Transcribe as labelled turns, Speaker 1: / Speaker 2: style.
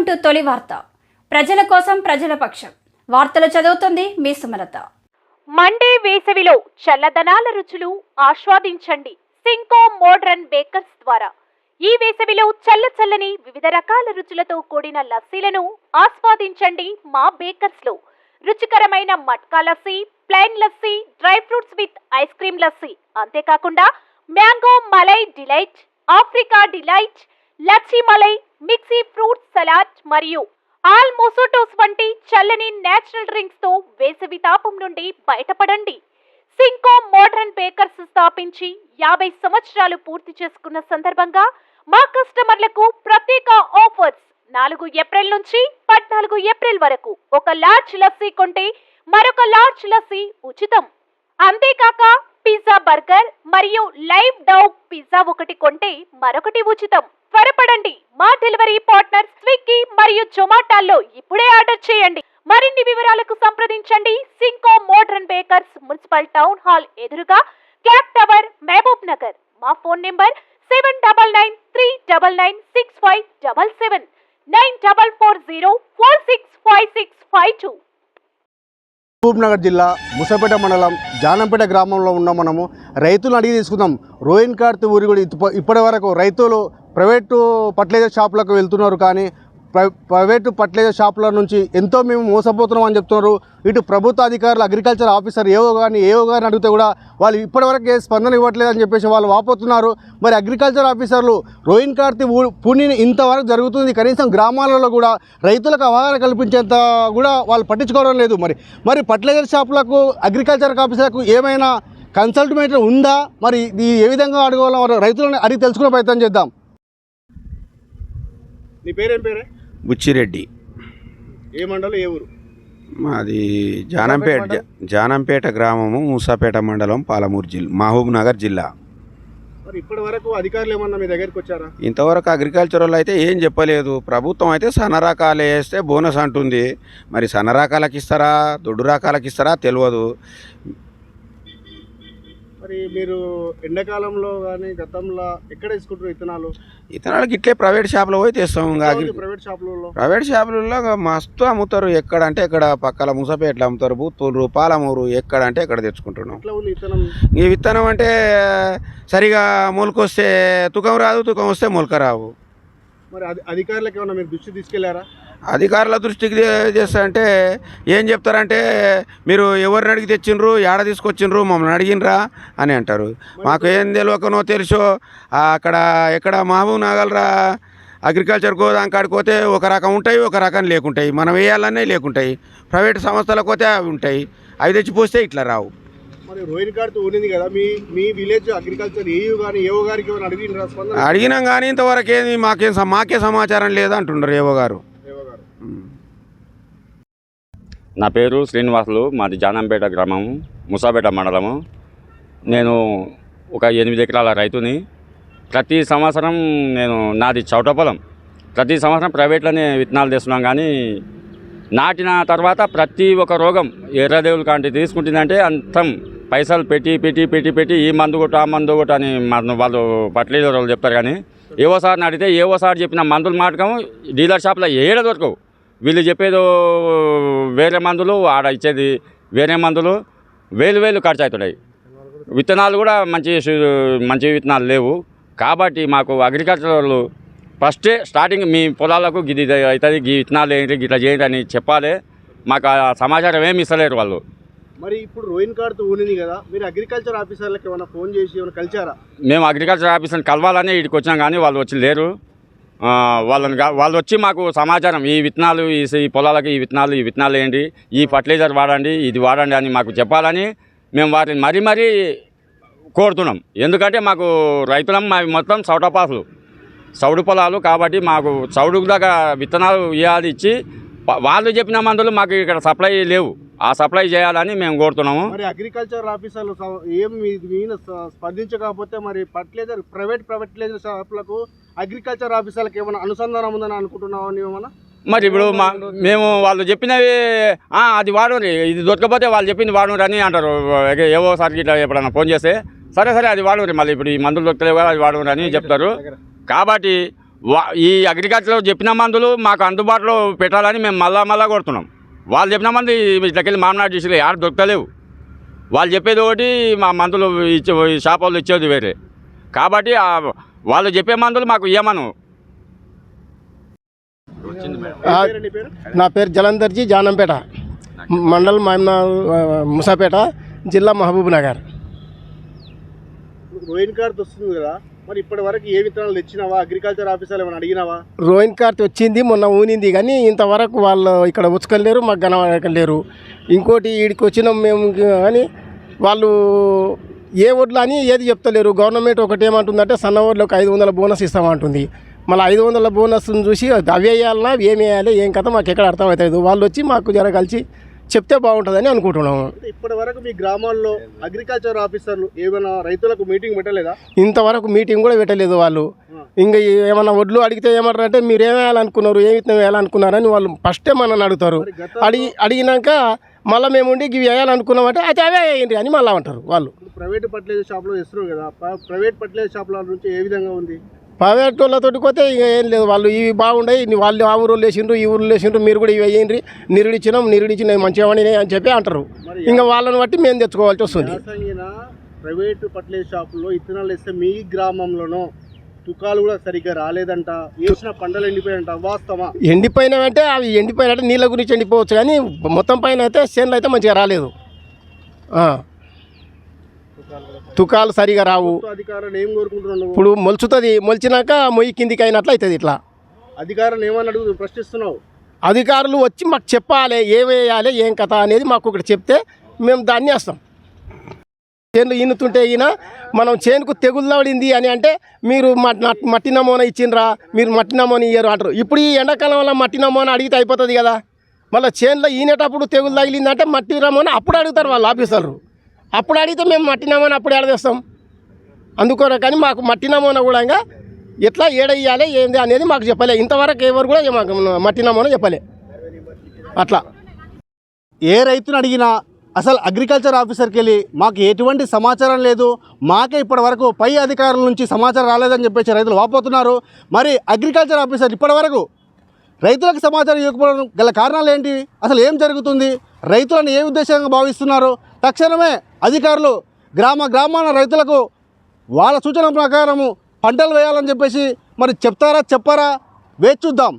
Speaker 1: To తొలి వార్త. ప్రజల కోసం ప్రజల పక్షం. వార్తలు చదువుతుంది మీ సుమలత.
Speaker 2: మండే వేసవిలో చల్లదనాల రుచులు ఆస్వాదించండి సింకో మోడ్రన్ బేకర్స్ ద్వారా. ఈ వేసవిలో చల్లని వివిధ రకాల రుచులతో కూడిన లస్సీలను ఆస్వాదించండి మా బేకర్స్ లో. రుచికరమైన matka lassi, plain lassi, dry fruits with ice cream lassi, అంతేకాకుండా mango malai delight, Africa delight, lassi malai, mixed fruit salad మరియు ఆల్ మోసోటోస్ వంటి చల్లని నేచురల్ డ్రింక్స్ తో వేసవి తాపం నుండి బయటపడండి. సింకో మోడ్రన్ బేకర్స్ స్థాపించి 50 సంవత్సరాలు పూర్తి చేసుకున్న సందర్భంగా మా కస్టమర్లకు ప్రత్యేక ఆఫర్స్. 4 ఏప్రిల్ నుంచి 14 ఏప్రిల్ వరకు ఒక లార్జ్ లస్సీ కొంటే మరొక లార్జ్ లస్సీ ఉచితం. అంతేకాక పిజ్జా, బర్గర్ మరియు లైవ్ డౌగ్ పిజ్జా ఒకటి కొంటే మరొకటి ఉచితం. త్వరపడండి, మా డెలివరీ పార్ట్నర్ స్విగ్గీ మరియు జొమాటోలో ఇప్పుడే ఆర్డర్ చేయండి. మరిన్ని వివరాలకు సంప్రదించండి సింకో modern bakers, municipal town hall ఎదురుగా, క్లాక్ టవర్, మహబూబ్ నగర్. మా ఫోన్ నెంబర్ 7993996577, 9440465652.
Speaker 3: మహబూబ్ నగర్ జిల్లా ముసాపేట మండలం జానంపేట గ్రామంలో ఉన్న మనము రైతులను అడిగి తీసుకుందాం. రోహిన్ కార్తీ ఊరి కూడా ఇప్పటి వరకు రైతులు ప్రైవేటు ఫర్టిలైజర్ షాపులకు వెళ్తున్నారు, కానీ ప్రైవేటు ఫర్టిలైజర్ షాపుల నుంచి ఎంతో మేము మోసపోతున్నాం అని చెప్తున్నారు. ఇటు ప్రభుత్వ అధికారులు, అగ్రికల్చర్ ఆఫీసర్ ఏవో గారిని అడిగితే కూడా వాళ్ళు ఇప్పటివరకు ఏ స్పందన ఇవ్వట్లేదు అని చెప్పేసి వాళ్ళు వాపోతున్నారు. మరి అగ్రికల్చర్ ఆఫీసర్లు రోహిన్ కార్తీ పుణ్యని ఇంతవరకు జరుగుతుంది, కనీసం గ్రామాలలో కూడా రైతులకు అవగాహన కల్పించేంత కూడా వాళ్ళు పట్టించుకోవడం లేదు. మరి ఫర్టిలైజర్ షాపులకు, అగ్రికల్చర్ ఆఫీసర్లకు ఏమైనా కన్సల్టేట్ ఉందా? మరి ఇది ఏ విధంగా అడగాలో రైతులను అడిగి తెలుసుకునే ప్రయత్నం చేద్దాం. నీ పేరేం పేరే?
Speaker 4: బుచ్చిరెడ్డి.
Speaker 3: ఏ మండలం, ఏ ఊరు?
Speaker 4: మాది జానంపేట గ్రామము, మూసాపేట మండలం, పాలమూరు జిల్లా, మహబూబ్ నగర్ జిల్లా.
Speaker 3: మరి ఇప్పటి వరకు అధికారులు ఏమన్నా మీ దగ్గరికి వచ్చారా?
Speaker 4: ఇంతవరకు అగ్రికల్చరల్ అయితే ఏం చెప్పలేదు. ప్రభుత్వం అయితే సన్న రకాలు వేస్తే బోనస్ అంటుంది. మరి సన్న రకాలకి ఇస్తారా, దొడ్డు రకాలకి ఇస్తారా తెలియదు.
Speaker 3: మరి మీరు ఎండాకాలంలో కానీ గతంలో ఎక్కడ తీసుకుంటారు
Speaker 4: ఇతనాలకి ఇట్లే ప్రైవేట్ షాపులో పోయి తెస్తాం. ప్రైవేట్ షాపులలో మస్తు అమ్ముతారు. ఎక్కడంటే ఎక్కడ, పక్కల ముసాపేటలో అమ్ముతారు, బూత్తూరు, పాలమూరు, ఎక్కడంటే ఎక్కడ తెచ్చుకుంటున్నాం. ఈ విత్తనం అంటే సరిగా మొలకొస్తే తుకం రాదు, తుకం వస్తే మొలక రావు.
Speaker 3: మరి అధికారులకు ఏమన్నా మీరు దృష్టి తీసుకెళ్లారా?
Speaker 4: అధికారుల దృష్టికి చేస్తారంటే ఏం చెప్తారంటే, మీరు ఎవరిని అడిగి తెచ్చిండ్రు, ఏడ తీసుకొచ్చిండ్రు, మమ్మల్ని అడిగినరా అని అంటారు. మాకు ఏం తెలియకనో తెలుసో అక్కడ ఎక్కడ మహబూబ్ నగర్రా అగ్రికల్చర్ గోదాం కాడికి పోతే ఒక రకం ఉంటాయి, ఒక రకం లేకుంటాయి. మనం వేయాలనే లేకుంటాయి. ప్రైవేట్ సంస్థలకు పోతే అవి ఉంటాయి, అవి తెచ్చిపోస్తే ఇట్లా రావు.
Speaker 3: మరి రోహిన్ కార్తీ ఉండింది కదా, మీ విలేజ్ అగ్రికల్చర్ ఏయూ కానీ ఏవో గారికి
Speaker 4: అడిగినాం కానీ ఇంతవరకు ఏమి మాకే సమాచారం లేదు అంటున్నారు ఏవో గారు.
Speaker 5: నా పేరు శ్రీనివాసులు, మాది జానంపేట గ్రామం, ముసాపేట మండలము. నేను ఒక 8 ఎకరాల రైతుని. ప్రతి సంవత్సరం నాది చౌట పొలం. ప్రతి సంవత్సరం ప్రైవేట్లోనే విత్తనాలు తెస్తున్నాం, కానీ నాటిన తర్వాత ప్రతి ఒక్క రోగం ఎర్రదేవులు కాంటి తీసుకుంటుందంటే అంతం పైసలు పెట్టి ఈ మందు కొట్టు, ఆ మందు కొట్టు అని వాళ్ళు ఫర్టిలైజర్ వాళ్ళు చెప్తారు. కానీ ఏవోసారి నాటితే ఏవోసారి చెప్పిన మందులు మాటకం డీలర్ షాప్లో ఏడ దొరకవు. వీళ్ళు చెప్పేదో వేరే మందులు, ఆడ ఇచ్చేది వేరే మందులు, వేలు ఖర్చు అవుతున్నాయి. విత్తనాలు కూడా మంచి విత్తనాలు లేవు. కాబట్టి మాకు అగ్రికల్చర్ వాళ్ళు ఫస్టే స్టార్టింగ్ మీ పొలాలకు గిది అవుతుంది, ఈ విత్తనాలు ఏంటి, ఇట్లా చేయండి అని చెప్పాలి. మాకు ఆ సమాచారం ఏమి ఇస్తలేరు వాళ్ళు.
Speaker 3: మరి ఇప్పుడు రోహిన్ కార్తీ ఊనింది కదా, మీరు అగ్రికల్చర్ ఆఫీసర్లకు ఏమైనా ఫోన్ చేసి ఏమైనా కలిసారా?
Speaker 5: మేము అగ్రికల్చర్ ఆఫీసర్ని కలవాలని ఇక్కడికి వచ్చాం, కానీ వాళ్ళు వచ్చి లేరు. వాళ్ళు వచ్చి మాకు సమాచారం, ఈ విత్తనాలు, ఈ పొలాలకి ఈ విత్తనాలు ఏంటి, ఈ ఫర్టిలైజర్ వాడండి, ఇది వాడండి అని మాకు చెప్పాలని మేము వాటిని మరీ కోరుతున్నాం. ఎందుకంటే మాకు రైతులం, మావి మొత్తం చౌడు పొలాలు. కాబట్టి మాకు చౌడు దగ్గర విత్తనాలు ఇవ్వాలి ఇచ్చి, వాళ్ళు చెప్పిన మందులు మాకు ఇక్కడ సప్లై లేవు, ఆ సప్లై చేయాలని మేము కోరుతున్నాము.
Speaker 3: మరి అగ్రికల్చర్ ఆఫీసర్లు ఏం స్పందించకపోతే మరి ఫర్టిలైజర్ ప్రైవేట్ ఫర్టిలైజర్ షాపులకు అగ్రికల్చర్ ఆఫీసర్లకు ఏమైనా అనుసంధానం ఉందని అనుకుంటున్నామని ఏమన్నా?
Speaker 5: మరి ఇప్పుడు మేము వాళ్ళు చెప్పినవి అది వాడు, ఇది దొరకపోతే వాళ్ళు చెప్పింది వాడు అని అంటారు. ఏవోసారికి ఇట్లా ఎప్పుడన్నా ఫోన్ చేస్తే సరే అది వాడు, మళ్ళీ ఇప్పుడు ఈ మందులు దొరకలేవు కదా, అది వాడు అని చెప్తారు. కాబట్టి ఈ అగ్రికల్చర్ చెప్పిన మందులు మాకు అందుబాటులో పెట్టాలని మేము మళ్ళా కొడుతున్నాం. వాళ్ళు చెప్పిన మంది ఇట్లకెళ్ళి మామనాడు చేసి ఆడ దొరకలేవు. వాళ్ళు చెప్పేది ఒకటి, మా మందులు ఇచ్చే షాప్ వాళ్ళు ఇచ్చేది వేరే. కాబట్టి వాళ్ళు చెప్పే మందులు మాకు ఇవ్వమను.
Speaker 6: నా పేరు జలంధర్జీ, జానంపేట మండలం ముసాపేట, జిల్లా మహబూబ్ నగర్.
Speaker 3: రోయిన్ కార్డ్ వస్తుంది కదా, మరి ఇప్పటి వరకు ఏ విత్తనాలు తెచ్చినావా? అగ్రికల్చర్ ఆఫీసర్లు ఏమైనా అడిగినావా?
Speaker 6: రోయిన్ కార్డ్ వచ్చింది, మొన్న ఊనింది, కానీ ఇంతవరకు వాళ్ళు ఇక్కడ ఉచ్చుకలేరు, మాకు కనలేరు. ఇంకోటి వీడికి వచ్చినాం మేము, కానీ వాళ్ళు ఏ వడ్లు అని ఏది చెప్తలేరు. గవర్నమెంట్ ఒకటి ఏమంటుందంటే సన్న వడ్లకు 500 బోనస్ ఇస్తామంటుంది. మళ్ళీ 500 బోనస్ని చూసి అవి వేయాలన్నా ఏం వేయాలి ఏం కథ మాకు ఎక్కడ అర్థమవుతుంది. వాళ్ళు వచ్చి మాకు జర కలిసి చెప్తే బాగుంటుందని అనుకుంటున్నాము.
Speaker 3: ఇప్పటి వరకు మీ గ్రామాల్లో అగ్రికల్చర్ ఆఫీసర్లు ఏమైనా రైతులకు మీటింగ్ పెట్టలేదా?
Speaker 6: ఇంతవరకు మీటింగ్ కూడా పెట్టలేదు వాళ్ళు. ఇంకా ఏమన్నా వడ్లు అడిగితే ఏమంటారంటే మీరు ఏం వేయాలనుకున్నారు, ఏ విత్తనం వేయాలనుకున్నారని వాళ్ళు ఫస్టే మనల్ని అడుగుతారు. అడిగినాక మళ్ళీ మేము ఉండి ఇవి వేయాలనుకున్నామంటే అయితే అవే వేయండి అని మళ్ళీ అంటారు వాళ్ళు.
Speaker 3: ప్రైవేట్ ఫర్టిలైజర్ షాప్లో ఇస్తున్నారు కదా, ప్రైవేట్ ఫర్టిలైజర్ షాప్ల నుంచి ఏ విధంగా ఉంది?
Speaker 6: ప్రైవేట్ వాళ్ళతోటి పోతే ఇక ఏం లేదు, వాళ్ళు ఇవి బాగుండాయి, వాళ్ళు ఆ ఊరు వేసిండ్రు ఈ ఊరు వేసిండ్రు, మీరు కూడా ఇవి వేయండి, నిరుడిచ్చినా మంచిగా అని చెప్పి అంటారు. ఇంకా వాళ్ళని బట్టి మేము తెచ్చుకోవాల్సి వస్తుంది.
Speaker 3: ప్రైవేట్ ఫర్టిలైజర్ షాపుల్లో ఇత్తనాలు వేస్తే మీ గ్రామంలోనో తుకాలు కూడా సరిగ్గా రాలేదంట, వేసిన పంటలు ఎండిపోయాయంట, వాస్తవా?
Speaker 6: ఎండిపోయినాయంటే అవి ఎండిపోయినట్టే నీళ్ళ గురించి ఎండిపోవచ్చు, కానీ మొత్తం పైన అయితే చేనులు అయితే మంచిగా రాలేదు. తుకాలు సరిగా రావు.
Speaker 3: అధికారులు ఏం కోరుకుంటున్నాను?
Speaker 6: ఇప్పుడు మొలుచుతుంది, మొలిచినాక మొయ్యి కిందికి అయినట్లు అవుతుంది. ఇట్లా
Speaker 3: అధికారులు ఏమని అడుగు ప్రశ్నిస్తున్నావు?
Speaker 6: అధికారులు వచ్చి మాకు చెప్పాలి ఏం వేయాలి ఏం కథ అనేది మాకు ఒకటి చెప్తే మేము దాన్ని వేస్తాం. చేనులు ఈనుతుంటే ఈయన మనం చేనుకు తెగులు పడింది అని అంటే మీరు మట్టి నమూనా ఇచ్చిండ్రా, మీరు మట్టి నమూనా ఇయ్యరు అంటారు. ఇప్పుడు ఈ ఎండాకాలం వల్ల మట్టి నమూనా అడిగితే అయిపోతుంది కదా. మళ్ళీ చేనులో ఈనేటప్పుడు తెగులు తగిలిందంటే మట్టి నమూనా అప్పుడు అడుగుతారు వాళ్ళు ఆఫీసర్లు. అప్పుడు అడిగితే మేము మట్టి నమూనా అప్పుడు ఏడవేస్తాం. అందుకోరా కానీ మాకు మట్టి నమూనా కూడా ఇంకా ఎట్లా ఏడయ్యాలి ఏంది అనేది మాకు చెప్పలే. ఇంతవరకు ఎవరు కూడా మాకు మట్టి నమూనా చెప్పలే. అట్లా
Speaker 3: ఏ రైతును అడిగినా అసలు అగ్రికల్చర్ ఆఫీసర్కి వెళ్ళి మాకు ఎటువంటి సమాచారం లేదు, మాకే ఇప్పటి వరకు పై అధికారుల నుంచి సమాచారం రాలేదని చెప్పేసి రైతులు వాపోతున్నారు. మరి అగ్రికల్చర్ ఆఫీసర్ ఇప్పటి వరకు రైతులకు సమాచారం ఇవ్వకపోవడం గల కారణాలు ఏంటి? అసలు ఏం జరుగుతుంది? రైతులను ఏ ఉద్దేశంగా భావిస్తున్నారు? తక్షణమే అధికారులు గ్రామాల రైతులకు వాళ్ళ సూచన ప్రకారము పంటలు వేయాలని చెప్పేసి మరి చెప్తారా చెప్పారా వేచి చూద్దాం.